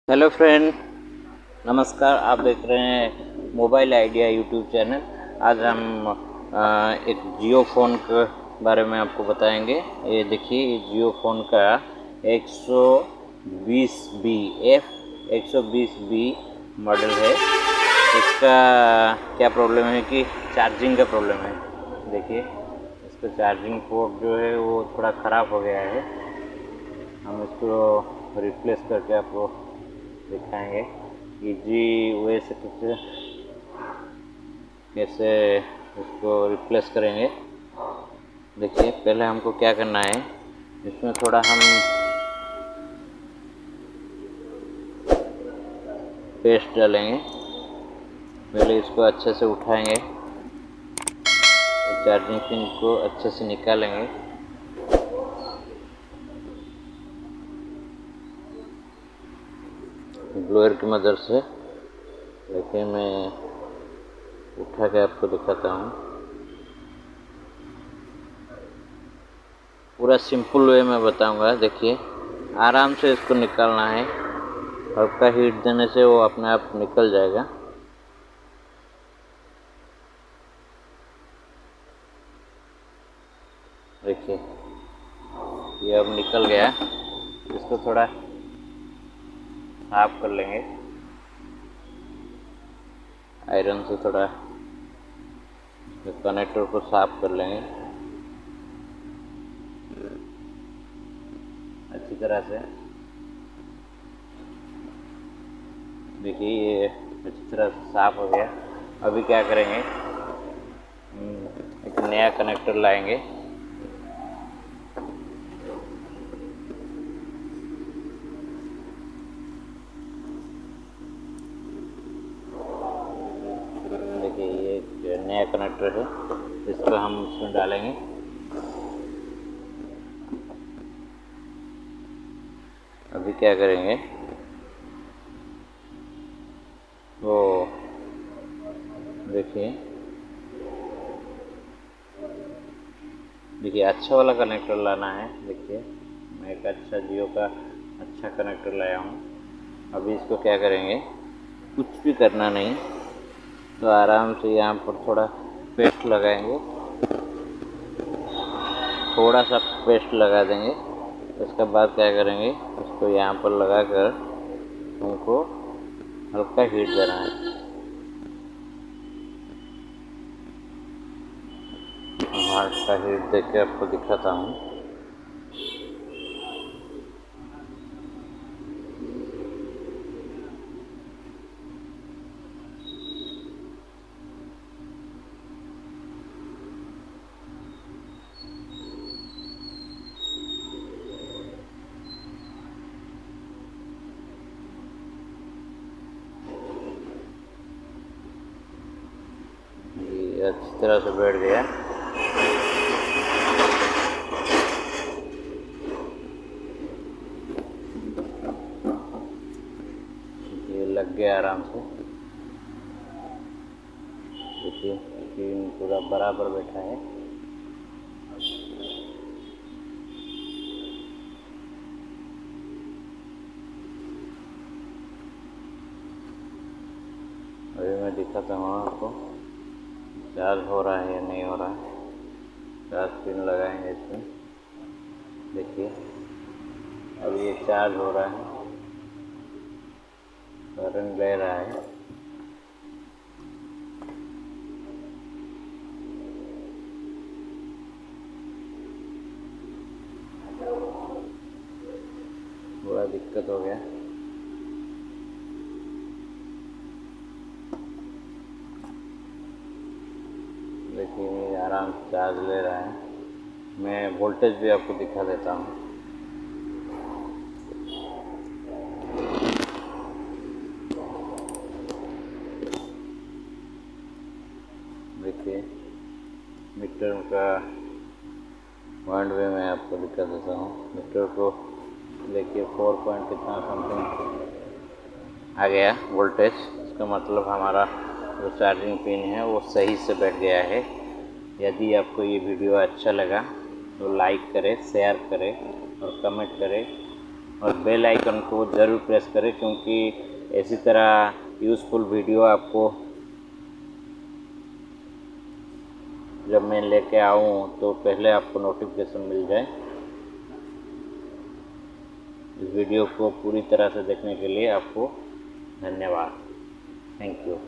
Hello friend, नमस्कार। आप देख रहे हैं मोबाइल आइडिया यूट्यूब चैनल। आज हम एक जियो फ़ोन के बारे में आपको बताएंगे। ये देखिए, ये जियो फ़ोन का 120B F120B मॉडल है। इसका क्या प्रॉब्लम है कि चार्जिंग का प्रॉब्लम है। देखिए, इसका चार्जिंग पोर्ट जो है वो थोड़ा ख़राब हो गया है। हम इसको रिप्लेस करके आपको दिखाएंगे इजी वे से कैसे इसको रिप्लेस करेंगे। देखिए, पहले हमको क्या करना है, इसमें थोड़ा हम पेस्ट डालेंगे। पहले इसको अच्छे से उठाएंगे, चार्जिंग पिन को अच्छे से निकालेंगे। ब्लोअर की मदद से देखिए, मैं उठा के आपको दिखाता हूँ। पूरा सिंपल वे में बताऊंगा। देखिए, आराम से इसको निकालना है। हल्का हीट देने से वो अपने आप निकल जाएगा। देखिए, ये अब निकल गया। इसको थोड़ा साफ कर लेंगे, आयरन से थोड़ा कनेक्टर को साफ कर लेंगे अच्छी तरह से। देखिए, ये अच्छी तरह से साफ हो गया। अभी क्या करेंगे, एक नया कनेक्टर लाएंगे। देखिए, ये एक नया कनेक्टर है, इसको हम उसमें डालेंगे। अभी क्या करेंगे, वो देखिए अच्छा वाला कनेक्टर लाना है। देखिए, मैं एक अच्छा जियो का अच्छा कनेक्टर लाया हूँ। अभी इसको क्या करेंगे, कुछ भी करना नहीं, तो आराम से यहाँ पर थोड़ा पेस्ट लगाएंगे, थोड़ा सा पेस्ट लगा देंगे। उसके बाद क्या करेंगे, उसको यहाँ पर लगा कर हमको हल्का हीट देना है। हल्का हीट दे के आपको दिखाता हूँ। ये अच्छी तरह से बैठ गया। ये लग गया आराम से। देखिए, पिन पूरा बराबर बैठा है। अभी मैं दिखाता हूँ आपको चार्ज हो रहा है या नहीं हो रहा है। चार्ज पिन लगाएंगे इसमें। देखिए, अभी ये चार्ज हो रहा है, करंट ले रहा है। बड़ा दिक्कत हो गया। देखिए, आराम से चार्ज ले रहा है। मैं वोल्टेज भी आपको दिखा देता हूँ। देखिए, मीटर का पॉइंट भी मैं आपको दिखा देता हूँ। मीटर को देखिए, 4 पॉइंट कितना समथिंग आ गया वोल्टेज। इसका मतलब हमारा जो चार्जिंग पिन है वो सही से बैठ गया है। यदि आपको ये वीडियो अच्छा लगा तो लाइक करें, शेयर करें और कमेंट करें। और बेल आइकन को ज़रूर प्रेस करें, क्योंकि इसी तरह यूज़फुल वीडियो आपको जब मैं लेके आऊँ तो पहले आपको नोटिफिकेशन मिल जाए। इस वीडियो को पूरी तरह से देखने के लिए आपको धन्यवाद। Thank you.